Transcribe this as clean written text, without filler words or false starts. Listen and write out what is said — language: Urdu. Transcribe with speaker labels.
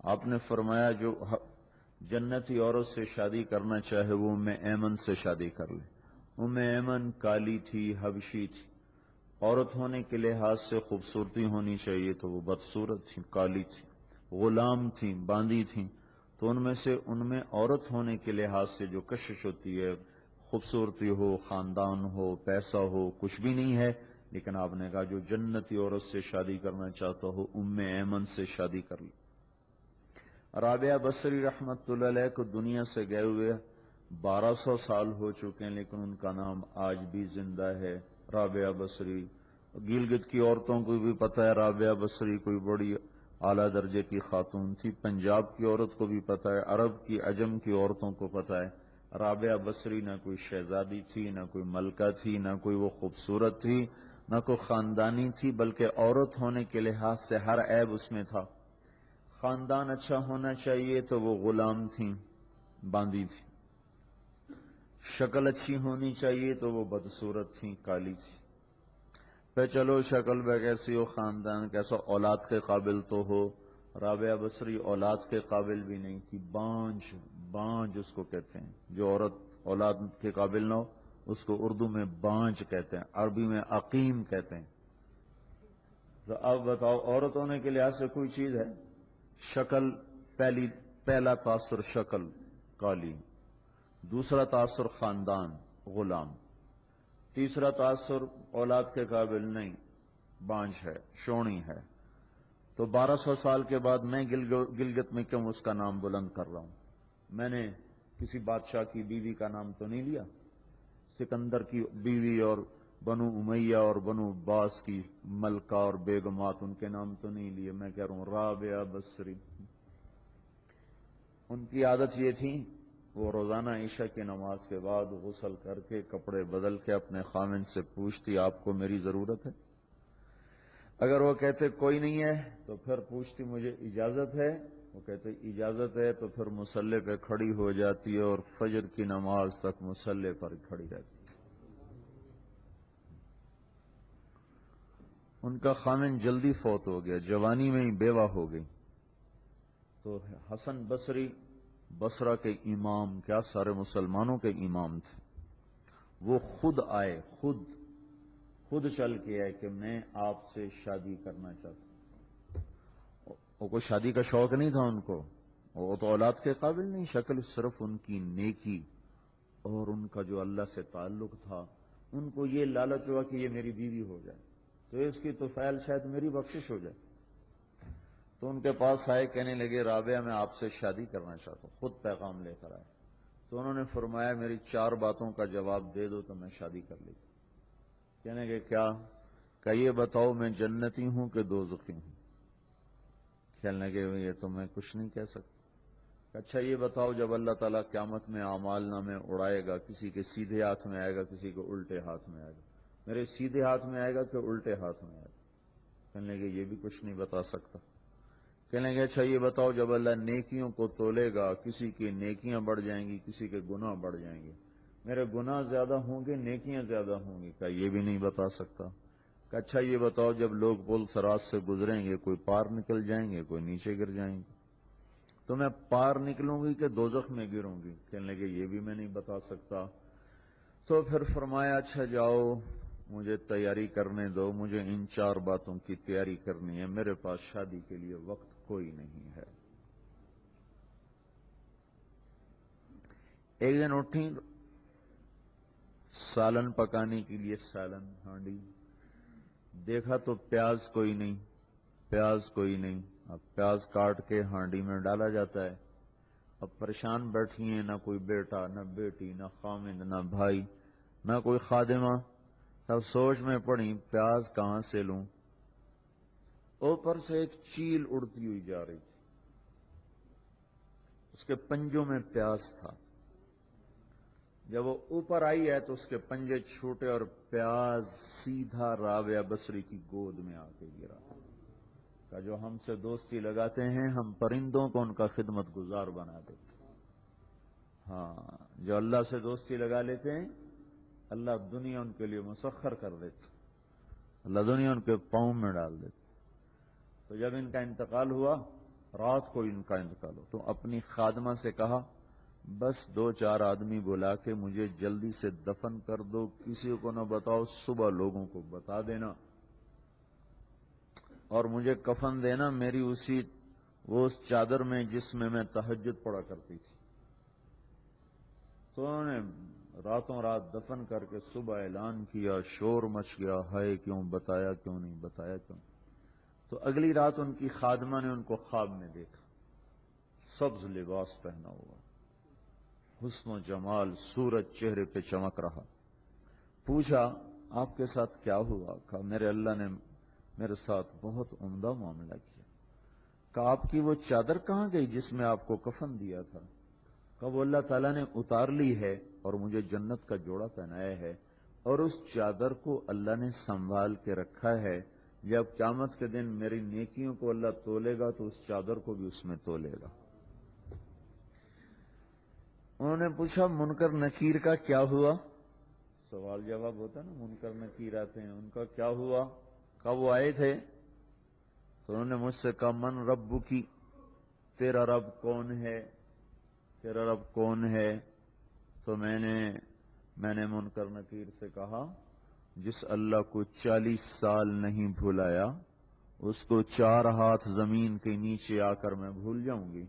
Speaker 1: آپ نے فرمایا جو جنتی عورت سے شادی کرنا چاہے وہ ام ایمن سے شادی کر لے۔ ام ایمن کالی تھی، حبشی تھی، عورت ہونے کے لحاظ سے خوبصورتی ہونی چاہیے تو وہ بدصورت تھی، کالی تھی، غلام تھیں، باندی تھیں، تو ان میں عورت ہونے کے لحاظ سے جو کشش ہوتی ہے، خوبصورتی ہو، خاندان ہو، پیسہ ہو، کچھ بھی نہیں ہے، لیکن آپ نے کہا جو جنتی عورت سے شادی کرنا چاہتا ہو ام ایمن سے شادی کر لی۔ رابعہ بصری رحمت اللہ علیہ کو دنیا سے گئے ہوئے 1200 سال ہو چکے ہیں، لیکن ان کا نام آج بھی زندہ ہے، رابعہ بصری۔ گلگت کی عورتوں کو بھی پتہ ہے رابعہ بصری کوئی بڑی اعلیٰ درجے کی خاتون تھی، پنجاب کی عورت کو بھی پتہ ہے، عرب کی عجم کی عورتوں کو پتہ ہے رابعہ بصری نہ کوئی شہزادی تھی، نہ کوئی ملکہ تھی، نہ کوئی وہ خوبصورت تھی، نہ کوئی خاندانی تھی، بلکہ عورت ہونے کے لحاظ سے ہر عیب اس میں تھا۔ خاندان اچھا ہونا چاہیے تو وہ غلام تھیں، باندی تھی، شکل اچھی ہونی چاہیے تو وہ بدصورت تھیں، کالی تھی۔ پہ چلو شکل بہ کیسی ہو، خاندان کیسا، اولاد کے قابل تو ہو، رابعہ بصری اولاد کے قابل بھی نہیں تھی، بانج اس کو کہتے ہیں، جو عورت اولاد کے قابل نہ ہو اس کو اردو میں بانج کہتے ہیں، عربی میں عقیم کہتے ہیں۔ تو اب بتاؤ عورت ہونے کے لحاظ سے کوئی چیز ہے؟ شکل، پہلا تاثر شکل کالی، دوسرا تاثر خاندان غلام، تیسرا تاثر اولاد کے قابل نہیں، بانج ہے، شونی ہے۔ تو 1200 سال کے بعد میں گلگت میں کیوں اس کا نام بلند کر رہا ہوں؟ میں نے کسی بادشاہ کی بیوی کا نام تو نہیں لیا، سکندر کی بیوی اور بنو امیہ اور بنو عباس کی ملکہ اور بیگمات ان کے نام تو نہیں لیے، میں کہہ رہا ہوں رابعہ بصری۔ ان کی عادت یہ تھی وہ روزانہ عشاء کی نماز کے بعد غسل کر کے کپڑے بدل کے اپنے خامن سے پوچھتی آپ کو میری ضرورت ہے؟ اگر وہ کہتے کوئی نہیں ہے تو پھر پوچھتی مجھے اجازت ہے، وہ کہتے اجازت ہے تو پھر مصلے پہ کھڑی ہو جاتی ہے اور فجر کی نماز تک مصلے پر کھڑی رہتی ہے۔ ان کا خامن جلدی فوت ہو گیا، جوانی میں ہی بیوہ ہو گئی، تو حسن بصری بصرہ کے امام، کیا سارے مسلمانوں کے امام تھے، وہ خود آئے، خود چل کے آئے کہ میں آپ سے شادی کرنا چاہتا ہوں۔ وہ کوئی شادی کا شوق نہیں تھا ان کو، وہ تو اولاد کے قابل نہیں، شکل صرف ان کی نیکی اور ان کا جو اللہ سے تعلق تھا، ان کو یہ لالچ ہوا کہ یہ میری بیوی ہو جائے تو اس کی طفیل شاید میری بخشش ہو جائے۔ تو ان کے پاس آئے، کہنے لگے رابعہ میں آپ سے شادی کرنا چاہتا ہوں، خود پیغام لے کر آئے۔ تو انہوں نے فرمایا میری 4 باتوں کا جواب دے دو تو میں شادی کر لیتا۔ کہنے لگے کیا؟ کہ یہ بتاؤ میں جنتی ہوں کہ دوزخی ہوں؟ کہنے لگے یہ تو میں کچھ نہیں کہہ سکتا۔ اچھا یہ بتاؤ جب اللہ تعالیٰ قیامت میں اعمال نامے اڑائے گا، کسی کے سیدھے ہاتھ میں آئے گا، کسی کے الٹے ہاتھ میں آئے گا، میرے سیدھے ہاتھ میں آئے گا کہ الٹے ہاتھ میں آئے گا؟ کہنے لگے یہ بھی کچھ نہیں بتا سکتا۔ کہنے لگے اچھا یہ بتاؤ جب اللہ نیکیوں کو تولے گا، کسی کی نیکیاں بڑھ جائیں گی، کسی کے گناہ بڑھ جائیں گے، میرے گناہ زیادہ ہوں گے نیکیاں زیادہ ہوں گی؟ کہا یہ بھی نہیں بتا سکتا۔ کہ اچھا یہ بتاؤ جب لوگ پل صراط سے گزریں گے کوئی پار نکل جائیں گے، کوئی نیچے گر جائیں گے، تو میں پار نکلوں گی کہ دوزخ میں گروں گی؟ کہنے لگے یہ بھی میں نہیں بتا سکتا۔ تو پھر فرمایا اچھا جاؤ مجھے تیاری کرنے دو، مجھے ان 4 باتوں کی تیاری کرنی ہے، میرے پاس شادی کے لیے وقت کوئی نہیں ہے۔ ایک دن اٹھیں، سالن پکانے کے لیے سالن ہانڈی، دیکھا تو پیاز کوئی نہیں، اب پیاز کاٹ کے ہانڈی میں ڈالا جاتا ہے۔ اب پریشان بیٹھی ہیں، نہ کوئی بیٹا، نہ بیٹی، نہ خامند، نہ بھائی، نہ کوئی خادمہ۔ تب سوچ میں پڑی پیاز کہاں سے لوں؟ اوپر سے ایک چیل اڑتی ہوئی جا رہی تھی، اس کے پنجوں میں پیاز تھا۔ جب وہ اوپر آئی ہے تو اس کے پنجے چھوٹے اور پیاز سیدھا رابعہ بصری کی گود میں آ کے گرا۔ کہ جو ہم سے دوستی لگاتے ہیں ہم پرندوں کو ان کا خدمت گزار بنا دیتے ہیں۔ ہاں جو اللہ سے دوستی لگا لیتے ہیں اللہ دنیا ان کے لیے مسخر کر دیتے، اللہ دنیا ان کے پاؤں میں ڈال دیتے۔ تو جب ان کا انتقال ہوا رات کو ان کا انتقال ہو تو اپنی خادمہ سے کہا بس 2-4 آدمی بلا کے مجھے جلدی سے دفن کر دو، کسی کو نہ بتاؤ، صبح لوگوں کو بتا دینا اور مجھے کفن دینا میری وہ اس چادر میں جس میں میں تہجد پڑا کرتی تھی۔ تو انہوں نے راتوں رات دفن کر کے صبح اعلان کیا، شور مچ گیا، ہائے کیوں بتایا، کیوں نہیں بتایا، کیوں؟ تو اگلی رات ان کی خادمہ نے ان کو خواب میں دیکھا، سبز لباس پہنا ہوا، حسن و جمال، سورج چہرے پہ چمک رہا۔ پوچھا آپ کے ساتھ کیا ہوا؟ کہا میرے اللہ نے میرے ساتھ بہت عمدہ معاملہ کیا۔ کہا آپ کی وہ چادر کہاں گئی جس میں آپ کو کفن دیا تھا؟ کہا وہ اللہ تعالیٰ نے اتار لی ہے اور مجھے جنت کا جوڑا پہنایا ہے، اور اس چادر کو اللہ نے سنبھال کے رکھا ہے، جب قیامت کے دن میری نیکیوں کو اللہ تولے گا تو اس چادر کو بھی اس میں تولے گا۔ انہوں نے پوچھا منکر نکیر کا کیا ہوا؟ سوال جواب ہوتا نا، منکر نکیر آتے ہیں، ان کا کیا ہوا؟ کہا وہ آئے تھے تو انہوں نے مجھ سے کہا من رب کی، تیرا رب کون ہے، تیرا رب کون ہے؟ تو میں نے منکر نکیر سے کہا جس اللہ کو 40 سال نہیں بھلایا اس کو 4 ہاتھ زمین کے نیچے آ کر میں بھول جاؤں گی؟